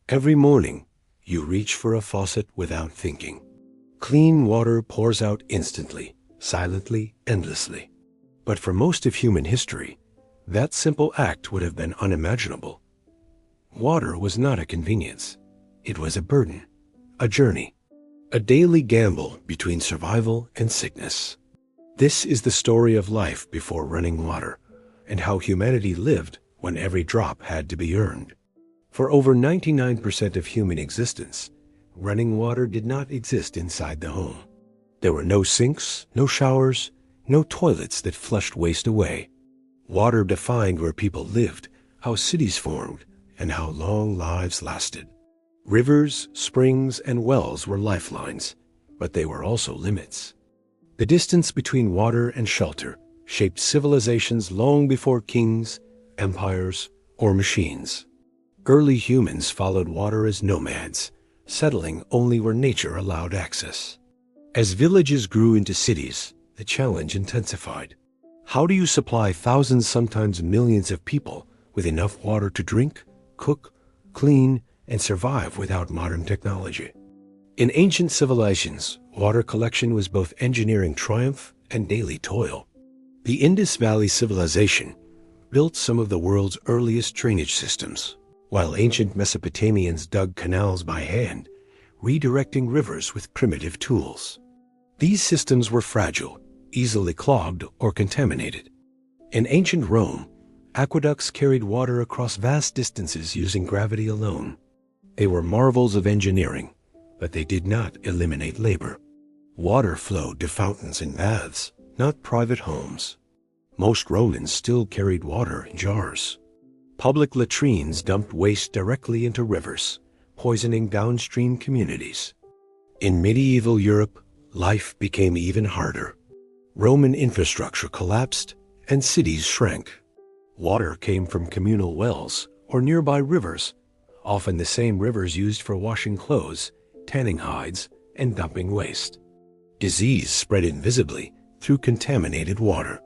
Every morning, you reach for a faucet without thinking. Clean water pours out instantly, silently, endlessly. But for most of human history, that simple act would have been unimaginable. Water was not a convenience. It was a burden, a journey, a daily gamble between survival and sickness. This is the story of life before running water, and how humanity lived when every drop had to be earned. For over 99% of human existence, running water did not exist inside the home. There were no sinks, no showers, no toilets that flushed waste away. Water defined where people lived, how cities formed, and how long lives lasted. Rivers, springs, and wells were lifelines, but they were also limits. The distance between water and shelter shaped civilizations long before kings, empires, or machines. Early humans followed water as nomads, settling only where nature allowed access. As villages grew into cities, the challenge intensified. How do you supply thousands, sometimes millions of people with enough water to drink, cook, clean, and survive without modern technology? In ancient civilizations, water collection was both engineering triumph and daily toil. The Indus Valley Civilization built some of the world's earliest drainage systems, while ancient Mesopotamians dug canals by hand, redirecting rivers with primitive tools. These systems were fragile, easily clogged or contaminated. In ancient Rome, aqueducts carried water across vast distances using gravity alone. They were marvels of engineering, but they did not eliminate labor. Water flowed to fountains and baths, not private homes. Most Romans still carried water in jars. Public latrines dumped waste directly into rivers, poisoning downstream communities. In medieval Europe, life became even harder. Roman infrastructure collapsed and cities shrank. Water came from communal wells or nearby rivers, often the same rivers used for washing clothes, tanning hides, and dumping waste. Disease spread invisibly through contaminated water.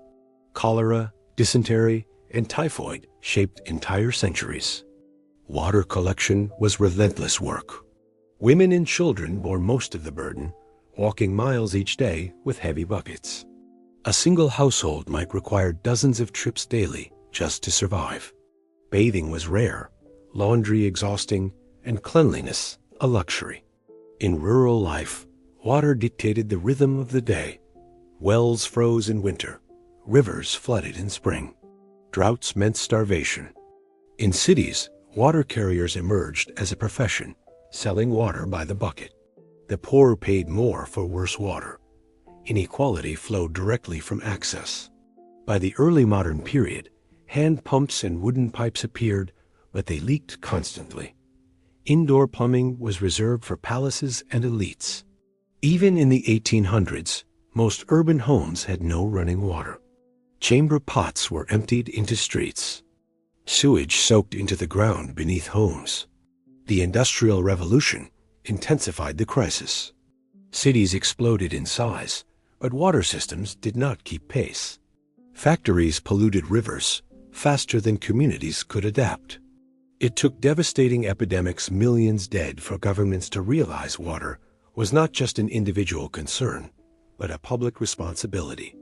Cholera, dysentery, and typhoid shaped entire centuries. Water collection was relentless work. Women and children bore most of the burden, walking miles each day with heavy buckets. A single household might require dozens of trips daily just to survive. Bathing was rare, laundry exhausting, and cleanliness a luxury. In rural life, water dictated the rhythm of the day. Wells froze in winter, rivers flooded in spring. Droughts meant starvation. In cities, water carriers emerged as a profession, selling water by the bucket. The poor paid more for worse water. Inequality flowed directly from access. By the early modern period, hand pumps and wooden pipes appeared, but they leaked constantly. Indoor plumbing was reserved for palaces and elites. Even in the 1800s, most urban homes had no running water. Chamber pots were emptied into streets. Sewage soaked into the ground beneath homes. The Industrial Revolution intensified the crisis. Cities exploded in size, but water systems did not keep pace. Factories polluted rivers faster than communities could adapt. It took devastating epidemics, millions dead, for governments to realize water was not just an individual concern, but a public responsibility.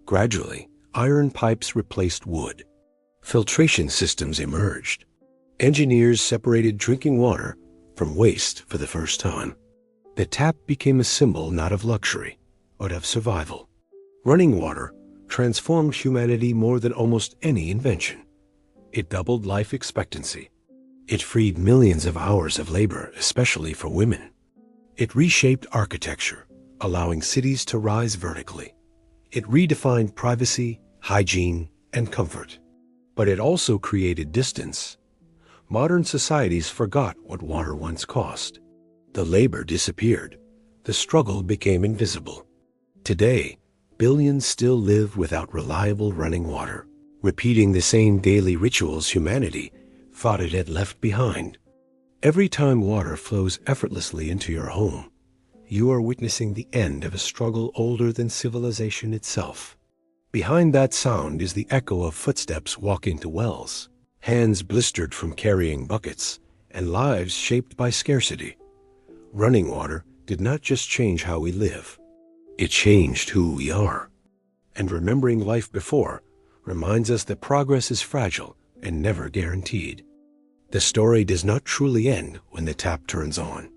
Gradually, iron pipes replaced wood. Filtration systems emerged. Engineers separated drinking water from waste for the first time. The tap became a symbol not of luxury, but of survival. Running water transformed humanity more than almost any invention. It doubled life expectancy. It freed millions of hours of labor, especially for women. It reshaped architecture, allowing cities to rise vertically. It redefined privacy, hygiene, and comfort. But it also created distance. Modern societies forgot what water once cost. The labor disappeared. The struggle became invisible. Today, billions still live without reliable running water, repeating the same daily rituals humanity thought it had left behind. Every time water flows effortlessly into your home, you are witnessing the end of a struggle older than civilization itself. Behind that sound is the echo of footsteps walking to wells, hands blistered from carrying buckets, and lives shaped by scarcity. Running water did not just change how we live. It changed who we are. And remembering life before reminds us that progress is fragile and never guaranteed. The story does not truly end when the tap turns on.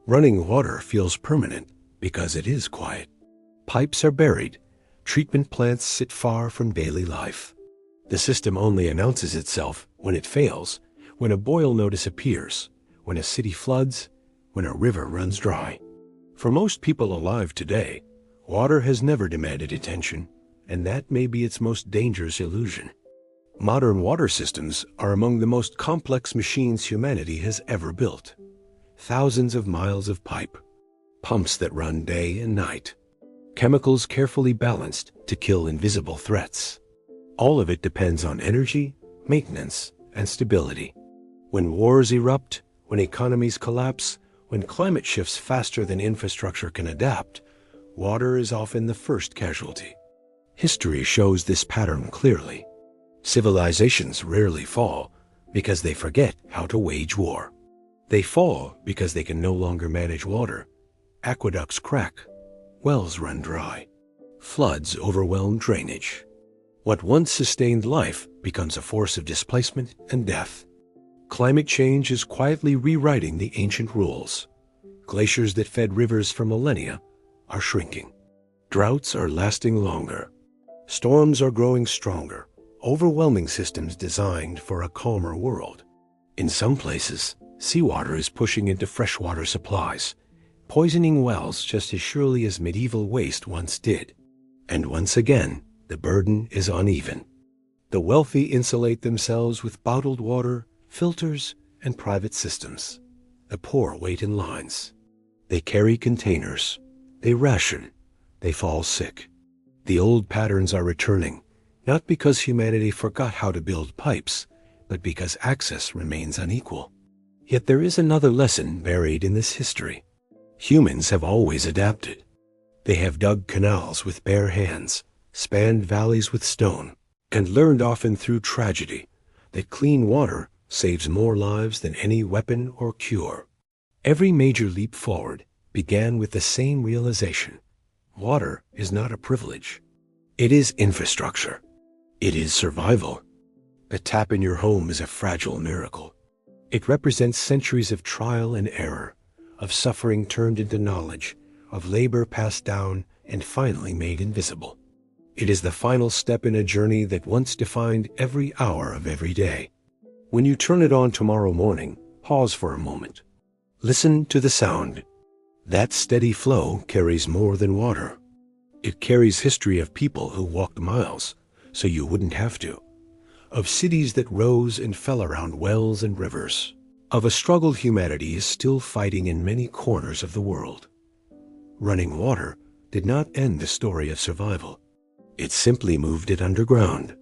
Running water feels permanent because it is quiet. Pipes are buried. Treatment plants sit far from daily life. The system only announces itself when it fails, when a boil notice appears, when a city floods, when a river runs dry. For most people alive today, water has never demanded attention, and that may be its most dangerous illusion. Modern water systems are among the most complex machines humanity has ever built. Thousands of miles of pipe, pumps that run day and night, chemicals carefully balanced to kill invisible threats. All of it depends on energy, maintenance, and stability. When wars erupt, when economies collapse, when climate shifts faster than infrastructure can adapt, water is often the first casualty. History shows this pattern clearly. Civilizations rarely fall because they forget how to wage war. They fall because they can no longer manage water. Aqueducts crack, wells run dry, floods overwhelm drainage. What once sustained life becomes a force of displacement and death. Climate change is quietly rewriting the ancient rules. Glaciers that fed rivers for millennia are shrinking. Droughts are lasting longer. Storms are growing stronger, overwhelming systems designed for a calmer world. In some places, seawater is pushing into freshwater supplies, poisoning wells just as surely as medieval waste once did. And once again, the burden is uneven. The wealthy insulate themselves with bottled water, filters, and private systems. The poor wait in lines. They carry containers. They ration. They fall sick. The old patterns are returning, not because humanity forgot how to build pipes, but because access remains unequal. Yet there is another lesson buried in this history. Humans have always adapted. They have dug canals with bare hands, spanned valleys with stone, and learned often through tragedy that clean water saves more lives than any weapon or cure. Every major leap forward began with the same realization. Water is not a privilege. It is infrastructure. It is survival. A tap in your home is a fragile miracle. It represents centuries of trial and error, of suffering turned into knowledge, of labor passed down and finally made invisible. It is the final step in a journey that once defined every hour of every day. When you turn it on tomorrow morning, pause for a moment. Listen to the sound. That steady flow carries more than water. It carries history of people who walked miles so you wouldn't have to, of cities that rose and fell around wells and rivers, of a struggle humanity is still fighting in many corners of the world. Running water did not end the story of survival. It simply moved it underground.